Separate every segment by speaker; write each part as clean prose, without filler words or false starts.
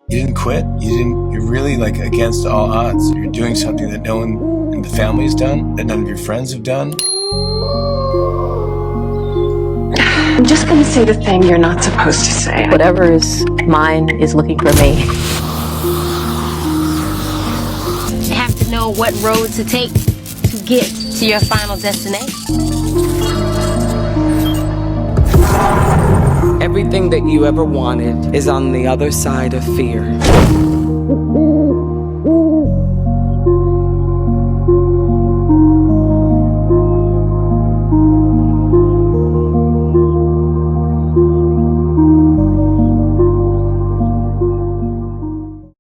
Speaker 1: You didn't quit. You're really like against all odds. You're doing something that no one in the family has done, that none of your friends have done.
Speaker 2: I'm just gonna say the thing you're not supposed to say.
Speaker 3: Whatever is mine is looking for me.
Speaker 4: You have to know what road to take to get to your final destination.
Speaker 5: Everything that you ever wanted is on the other side of fear.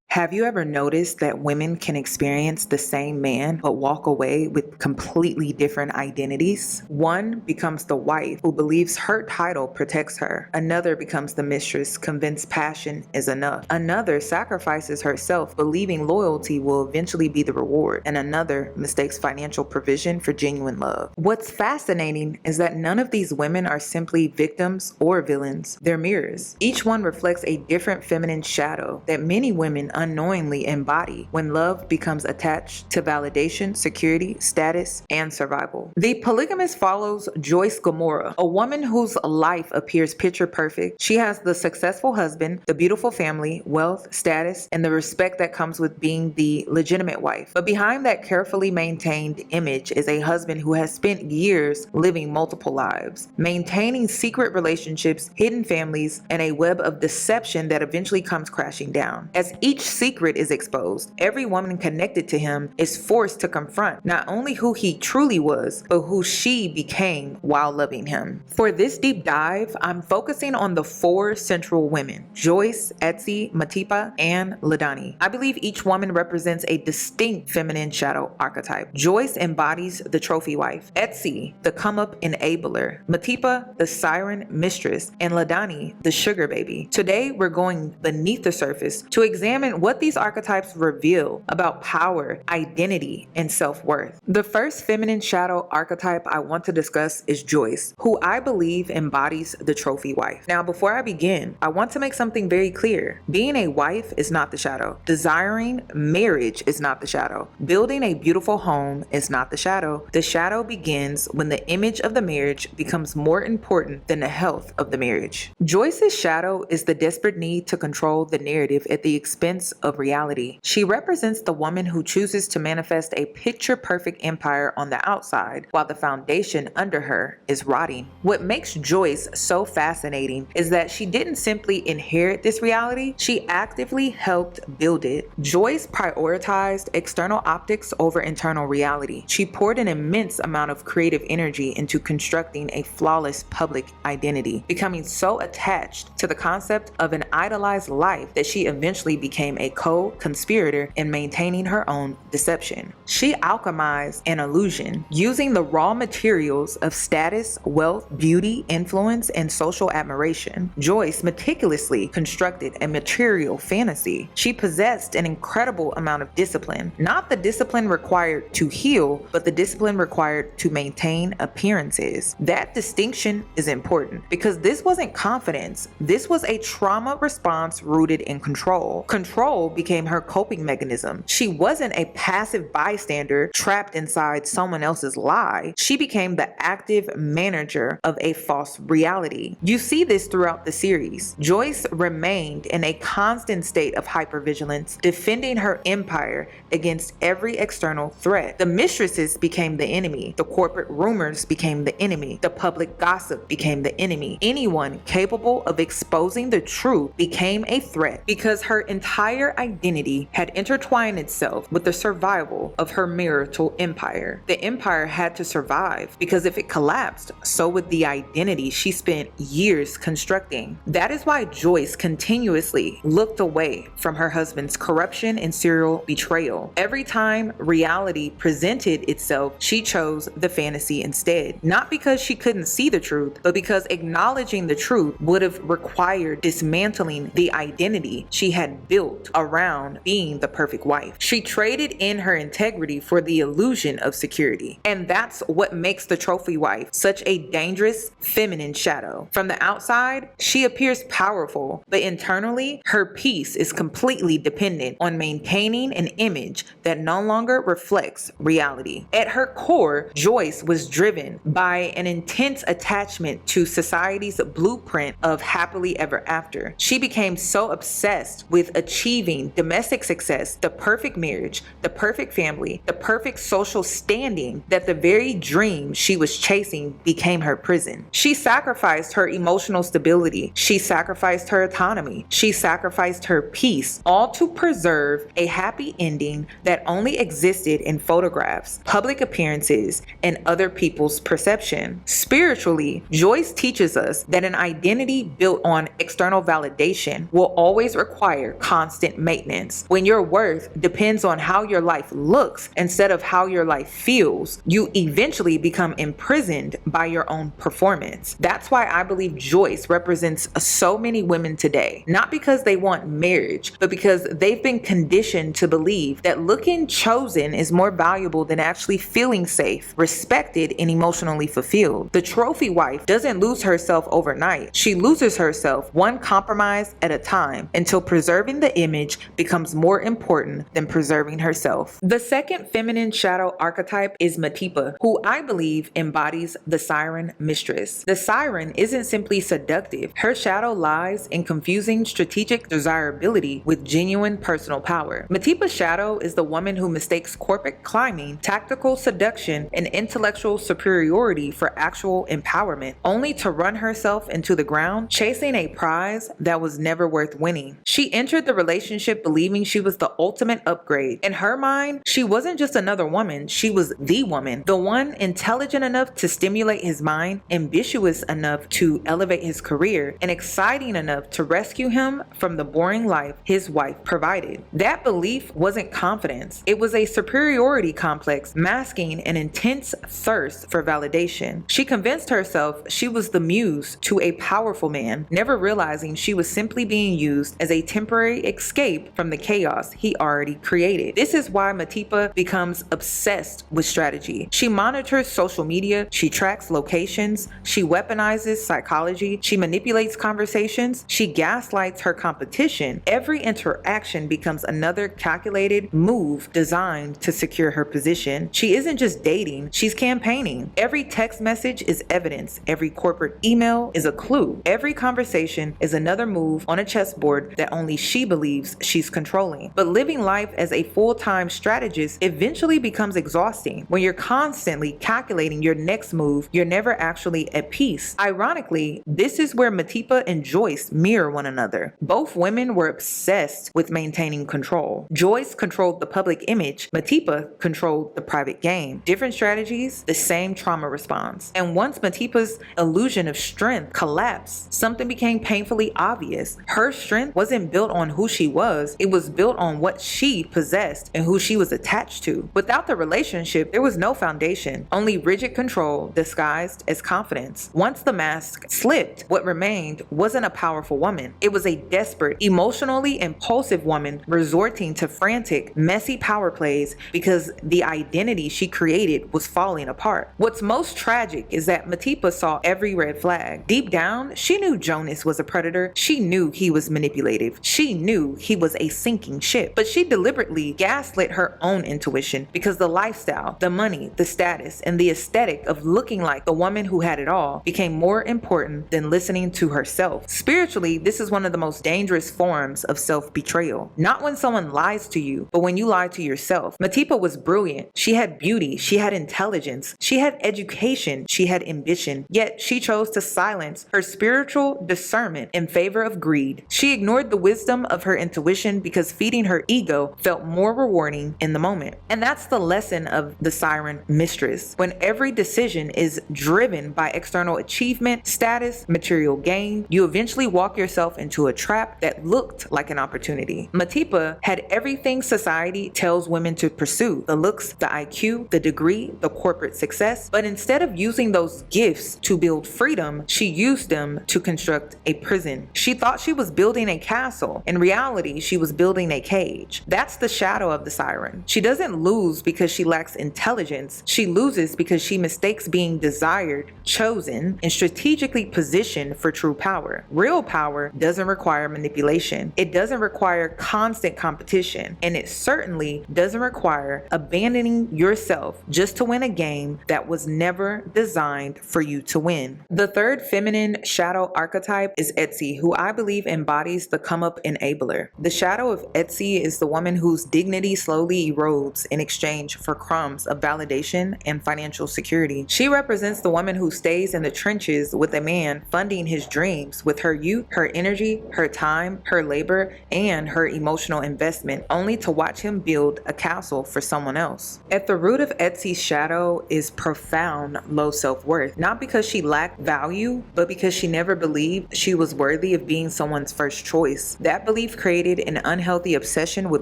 Speaker 5: Have you ever noticed that women can experience the same man but walk away with completely different identities? One becomes the wife who believes her title protects her. Another becomes the mistress, convinced passion is enough. Another sacrifices herself, believing loyalty will eventually be the reward. And another mistakes financial provision for genuine love. What's fascinating is that none of these women are simply victims or villains. They're mirrors. Each one reflects a different feminine shadow that many women unknowingly embody when love becomes attached to validation, security, status, and survival. The Polygamist follows Joyce Gomora, a woman whose life appears picture perfect. She has the successful husband, the beautiful family, wealth, status, and the respect that comes with being the legitimate wife. But behind that carefully maintained image is a husband who has spent years living multiple lives, maintaining secret relationships, hidden families, and a web of deception that eventually comes crashing down. As each secret is exposed, every woman connected to him is forced to confront not only who he truly was, but who she became while loving him. For this deep dive, I'm focusing on the 4 central women: Joyce, Essie, Matipa, and Lindani. I believe each woman represents a distinct feminine shadow archetype. Joyce embodies the trophy wife, Essie, the come-up enabler, Matipa, the siren mistress, and Lindani, the sugar baby. Today, we're going beneath the surface to examine what these archetypes reveal about power, identity, and self-worth. The first feminine shadow archetype I want to discuss is Joyce, who I believe embodies the trophy wife. Now, before I begin, I want to make something very clear. Being a wife is not the shadow. Desiring marriage is not the shadow. Building a beautiful home is not the shadow. The shadow begins when the image of the marriage becomes more important than the health of the marriage. Joyce's shadow is the desperate need to control the narrative at the expense of reality. She represents the woman who chooses to manifest a picture-perfect empire on the outside while the foundation under her is rotting. What makes Joyce so fascinating is that she didn't simply inherit this reality, she actively helped build it. Joyce prioritized external optics over internal reality. She poured an immense amount of creative energy into constructing a flawless public identity, becoming so attached to the concept of an idolized life that she eventually became a co-conspirator in maintaining her own deception. She alchemized an illusion, using the raw materials of status, wealth, beauty, influence, and social admiration. Joyce meticulously constructed a material fantasy. She possessed an incredible amount of discipline, not the discipline required to heal, but the discipline required to maintain appearances. That distinction is important because this wasn't confidence. This was a trauma response rooted in control. Control became her coping mechanism. She wasn't a passive bystander trapped inside someone else's lie. She became the active manager of a false reality. You see this throughout the series. Joyce remained in a constant state of hypervigilance, defending her empire against every external threat. The mistresses became the enemy. The corporate rumors became the enemy. The public gossip became the enemy. Anyone capable of exposing the truth became a threat because her entire identity had intertwined itself with the survival of her marital empire. The empire had to survive because if it collapsed, so would the identity she spent years constructing. That is why Joyce continuously looked away from her husband's corruption and serial betrayal. Every time reality presented itself, she chose the fantasy instead. Not because she couldn't see the truth, but because acknowledging the truth would have required dismantling the identity she had built built around being the perfect wife. She traded in her integrity for the illusion of security. And that's what makes the trophy wife such a dangerous feminine shadow. From the outside, she appears powerful, but internally, her peace is completely dependent on maintaining an image that no longer reflects reality. At her core, Joyce was driven by an intense attachment to society's blueprint of happily ever after. She became so obsessed with achieving domestic success, the perfect marriage, the perfect family, the perfect social standing, that the very dream she was chasing became her prison. She sacrificed her emotional stability. She sacrificed her autonomy. She sacrificed her peace, all to preserve a happy ending that only existed in photographs, public appearances, and other people's perception. Spiritually, Joyce teaches us that an identity built on external validation will always require constant maintenance. When your worth depends on how your life looks instead of how your life feels, you eventually become imprisoned by your own performance. That's why I believe Joyce represents so many women today. Not because they want marriage, but because they've been conditioned to believe that looking chosen is more valuable than actually feeling safe, respected, and emotionally fulfilled. The trophy wife doesn't lose herself overnight. She loses herself one compromise at a time until preserving the image becomes more important than preserving herself. The second feminine shadow archetype is Matipa, who I believe embodies the siren mistress. The siren isn't simply seductive. Her shadow lies in confusing strategic desirability with genuine personal power. Matipa's shadow is the woman who mistakes corporate climbing, tactical seduction, and intellectual superiority for actual empowerment, only to run herself into the ground, chasing a prize that was never worth winning. She entered the relationship believing she was the ultimate upgrade. In her mind, she wasn't just another woman, she was the woman, the one intelligent enough to stimulate his mind, ambitious enough to elevate his career, and exciting enough to rescue him from the boring life his wife provided. That belief wasn't confidence, it was a superiority complex masking an intense thirst for validation. She convinced herself she was the muse to a powerful man, never realizing she was simply being used as a temporary escape from the chaos he already created. This is why Matipa becomes obsessed with strategy. She monitors social media, she tracks locations, she weaponizes psychology, she manipulates conversations, she gaslights her competition. Every interaction becomes another calculated move designed to secure her position. She isn't just dating, she's campaigning. Every text message is evidence. Every corporate email is a clue. Every conversation is another move on a chessboard that only she believes she's controlling. But living life as a full-time strategist eventually becomes exhausting. When you're constantly calculating your next move, you're never actually at peace. Ironically, this is where Matipa and Joyce mirror one another. Both women were obsessed with maintaining control. Joyce controlled the public image, Matipa controlled the private game. Different strategies, the same trauma response. And once Matipa's illusion of strength collapsed, something became painfully obvious. Her strength wasn't built on who she was, it was built on what she possessed and who she was attached to. Without the relationship, there was no foundation, only rigid control disguised as confidence. Once the mask slipped, what remained wasn't a powerful woman. It was a desperate, emotionally impulsive woman resorting to frantic, messy power plays because the identity she created was falling apart. What's most tragic is that Matipa saw every red flag. Deep down, she knew Jonas was a predator. She knew he was manipulative. She knew he was a sinking ship. But she deliberately gaslit her own intuition because the lifestyle, the money, the status, and the aesthetic of looking like the woman who had it all became more important than listening to herself. Spiritually, this is one of the most dangerous forms of self-betrayal. Not when someone lies to you, but when you lie to yourself. Matipa was brilliant. She had beauty. She had intelligence. She had education. She had ambition. Yet she chose to silence her spiritual discernment in favor of greed. She ignored the wisdom of her intuition because feeding her ego felt more rewarding in the moment. And that's the lesson of the siren mistress. When every decision is driven by external achievement, status, material gain, you eventually walk yourself into a trap that looked like an opportunity. Matipa had everything society tells women to pursue: the looks, the IQ, the degree, the corporate success. But instead of using those gifts to build freedom, she used them to construct a prison. She thought she was building a castle. In reality, reality, she was building a cage. That's the shadow of the siren. She doesn't lose because she lacks intelligence. She loses because she mistakes being desired, chosen, and strategically positioned for true power. Real power doesn't require manipulation. It doesn't require constant competition. And it certainly doesn't require abandoning yourself just to win a game that was never designed for you to win. The third feminine shadow archetype is Essie, who I believe embodies the come-up enabler. The shadow of Essie is the woman whose dignity slowly erodes in exchange for crumbs of validation and financial security. She represents the woman who stays in the trenches with a man funding his dreams with her youth, her energy, her time, her labor, and her emotional investment, only to watch him build a castle for someone else. At the root of Essie's shadow is profound low self-worth, not because she lacked value, but because she never believed she was worthy of being someone's first choice. That belief created an unhealthy obsession with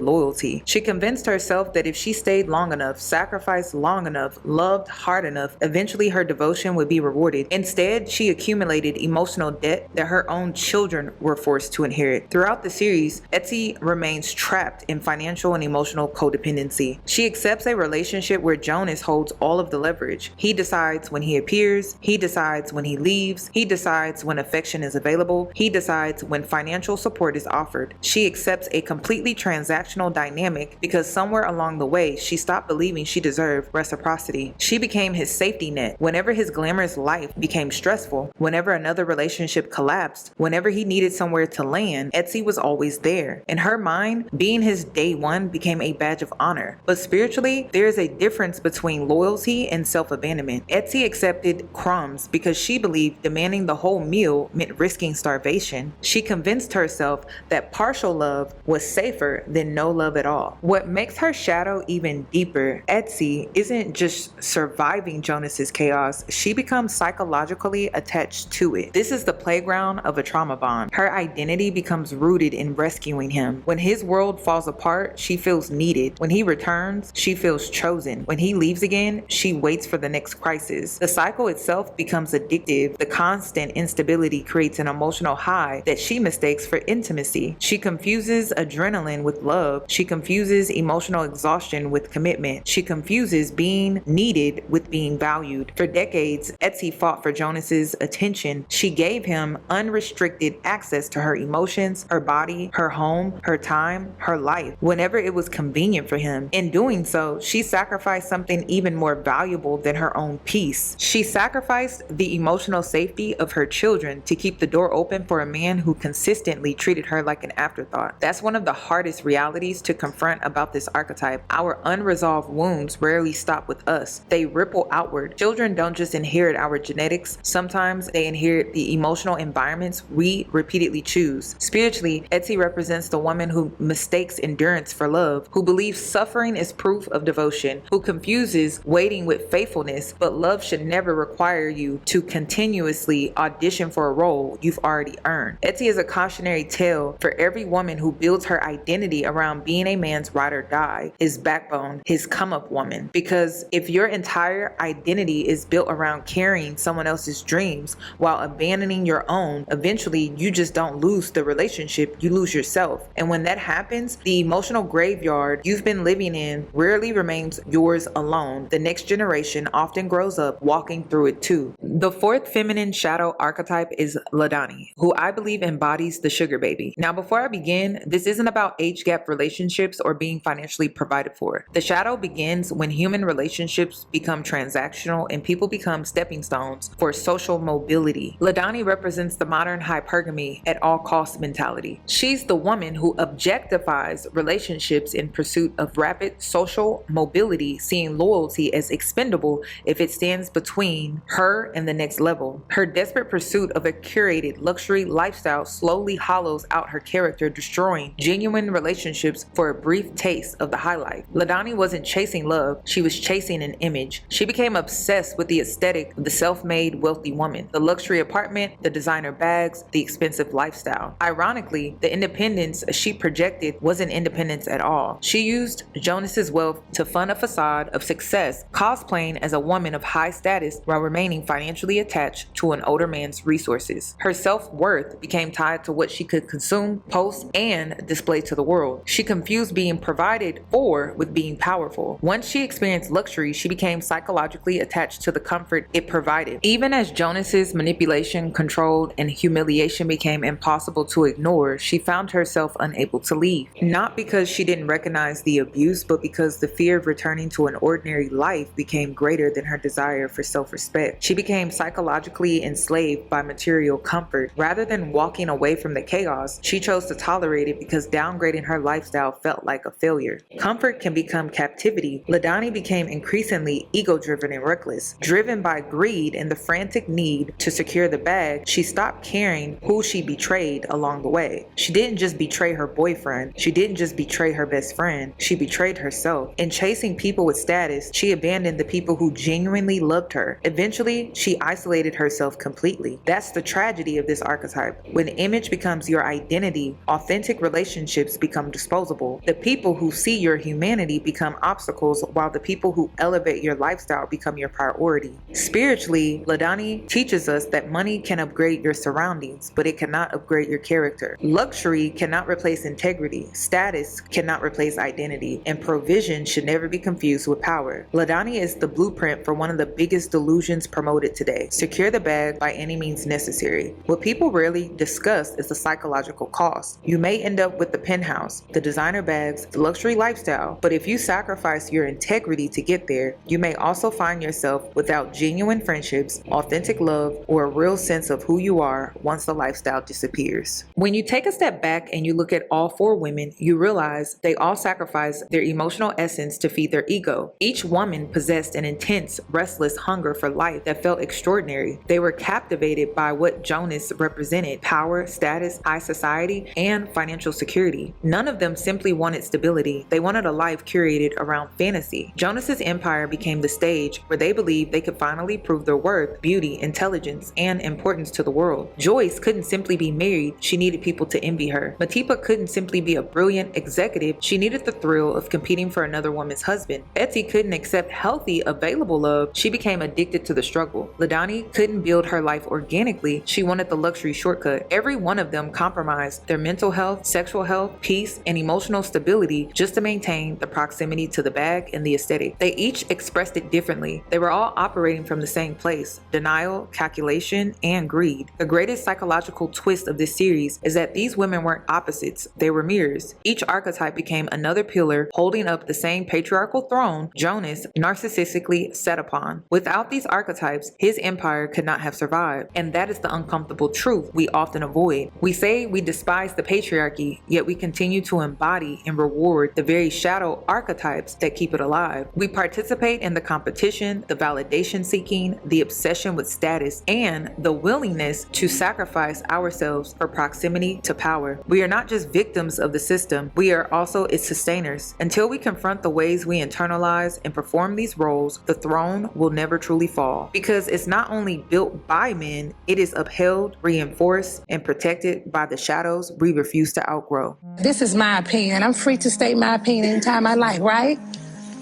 Speaker 5: loyalty. She convinced herself that if she stayed long enough, sacrificed long enough, loved hard enough, eventually her devotion would be rewarded. Instead, she accumulated emotional debt that her own children were forced to inherit. Throughout the series, Essie remains trapped in financial and emotional codependency. She accepts a relationship where Jonas holds all of the leverage. He decides when he appears, he decides when he leaves, he decides when affection is available, he decides when financial support is offered. She accepts a completely transactional dynamic because somewhere along the way, she stopped believing she deserved reciprocity. She became his safety net. Whenever his glamorous life became stressful, whenever another relationship collapsed, whenever he needed somewhere to land, Essie was always there. In her mind, being his day one became a badge of honor. But spiritually, there is a difference between loyalty and self-abandonment. Essie accepted crumbs because she believed demanding the whole meal meant risking starvation. She convinced herself that partial love was safer than no love at all. What makes her shadow even deeper, Essie isn't just surviving Jonas's chaos, she becomes psychologically attached to it. This is the playground of a trauma bond. Her identity becomes rooted in rescuing him. When his world falls apart, she feels needed. When he returns, she feels chosen. When he leaves again, she waits for the next crisis. The cycle itself becomes addictive. The constant instability creates an emotional high that she mistakes for intimacy. She confuses adrenaline with love. She confuses emotional exhaustion with commitment. She confuses being needed with being valued. For decades, Essie fought for Jonas's attention. She gave him unrestricted access to her emotions, her body, her home, her time, her life, whenever it was convenient for him. In doing so, she sacrificed something even more valuable than her own peace. She sacrificed the emotional safety of her children to keep the door open for a man who consistently treated her like an afterthought. That's one of the hardest realities to confront about this archetype. Our unresolved wounds rarely stop with us. They ripple outward. Children don't just inherit our genetics. Sometimes they inherit the emotional environments we repeatedly choose. Spiritually, Essie represents the woman who mistakes endurance for love, who believes suffering is proof of devotion, who confuses waiting with faithfulness, but love should never require you to continuously audition for a role you've already earned. Essie is a cautionary tale for every woman who builds her identity around being a man's ride or die, his backbone, his come-up woman. Because if your entire identity is built around carrying someone else's dreams while abandoning your own, eventually you just don't lose the relationship, you lose yourself. And when that happens, the emotional graveyard you've been living in rarely remains yours alone. The next generation often grows up walking through it too. The fourth feminine shadow archetype is Lindani, who I believe embodies the sugar baby. Now, before I begin, this isn't about age gap relationships or being financially provided for. The shadow begins when human relationships become transactional and people become stepping stones for social mobility. Lindani represents the modern hypergamy at all costs mentality. She's the woman who objectifies relationships in pursuit of rapid social mobility, seeing loyalty as expendable if it stands between her and the next level. Her desperate pursuit of a curated luxury lifestyle slowly hollows out her character, destroying genuine relationships for a brief taste of the high life. Lindani wasn't chasing love, she was chasing an image. She became obsessed with the aesthetic of the self-made wealthy woman, the luxury apartment, the designer bags, the expensive lifestyle. Ironically, the independence she projected wasn't independence at all. She used Jonas's wealth to fund a facade of success, cosplaying as a woman of high status while remaining financially attached to an older man's resources. Her self-worth became tied to what she could consume, post, house and display to the world. She confused being provided for with being powerful. Once she experienced luxury, she became psychologically attached to the comfort it provided. Even as Jonas's manipulation, control, and humiliation became impossible to ignore, she found herself unable to leave. Not because she didn't recognize the abuse, but because the fear of returning to an ordinary life became greater than her desire for self-respect. She became psychologically enslaved by material comfort. Rather than walking away from the chaos, she chose to tolerate it because downgrading her lifestyle felt like a failure. Comfort can become captivity. Lindani became increasingly ego-driven and reckless. Driven by greed and the frantic need to secure the bag, she stopped caring who she betrayed along the way. She didn't just betray her boyfriend. She didn't just betray her best friend. She betrayed herself. In chasing people with status, she abandoned the people who genuinely loved her. Eventually, she isolated herself completely. That's the tragedy of this archetype. When image becomes your identity, authentic relationships become disposable. The people who see your humanity become obstacles, while the people who elevate your lifestyle become your priority. Spiritually, Lindani teaches us that money can upgrade your surroundings, but it cannot upgrade your character. Luxury cannot replace integrity. Status cannot replace identity. And provision should never be confused with power. Lindani is the blueprint for one of the biggest delusions promoted today. Secure the bag by any means necessary. What people rarely discuss is the psychological cost. You may end up with the penthouse, the designer bags, the luxury lifestyle, but if you sacrifice your integrity to get there, you may also find yourself without genuine friendships, authentic love, or a real sense of who you are once the lifestyle disappears. When you take a step back and you look at all four women, you realize they all sacrifice their emotional essence to feed their ego. Each woman possessed an intense, restless hunger for life that felt extraordinary. They were captivated by what Jonas represented: power, status, high society, and financial security. None of them simply wanted stability. They wanted a life curated around fantasy. Jonas's empire became the stage where they believed they could finally prove their worth, beauty, intelligence, and importance to the world. Joyce couldn't simply be married. She needed people to envy her. Matipa couldn't simply be a brilliant executive. She needed the thrill of competing for another woman's husband. Essie couldn't accept healthy, available love. She became addicted to the struggle. Lindani couldn't build her life organically. She wanted the luxury shortcut. Every one of them compromised their mental health, sexual health, peace, and emotional stability just to maintain the proximity to the bag and the aesthetic. They each expressed it differently. They were all operating from the same place: denial, calculation, and greed. The greatest psychological twist of this series is that these women weren't opposites, they were mirrors. Each archetype became another pillar holding up the same patriarchal throne Jonas narcissistically set upon. Without these archetypes, his empire could not have survived. And that is the uncomfortable truth we often avoid. We say we despise the patriarchy, yet we continue to embody and reward the very shadow archetypes that keep it alive. We participate in the competition, the validation seeking, the obsession with status, and the willingness to sacrifice ourselves for proximity to power. We are not just victims of the system, we are also its sustainers. Until we confront the ways we internalize and perform these roles, the throne will never truly fall. Because it's not only built by men, it is upheld, reinforced, and protected by the shadows we refuse to outgrow.
Speaker 6: This is my opinion. I'm free to state my opinion anytime I like, right?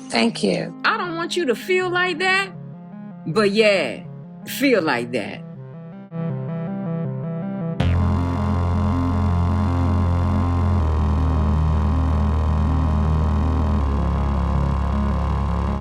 Speaker 6: Thank you.
Speaker 7: I don't want you to feel like that, but yeah, feel like that.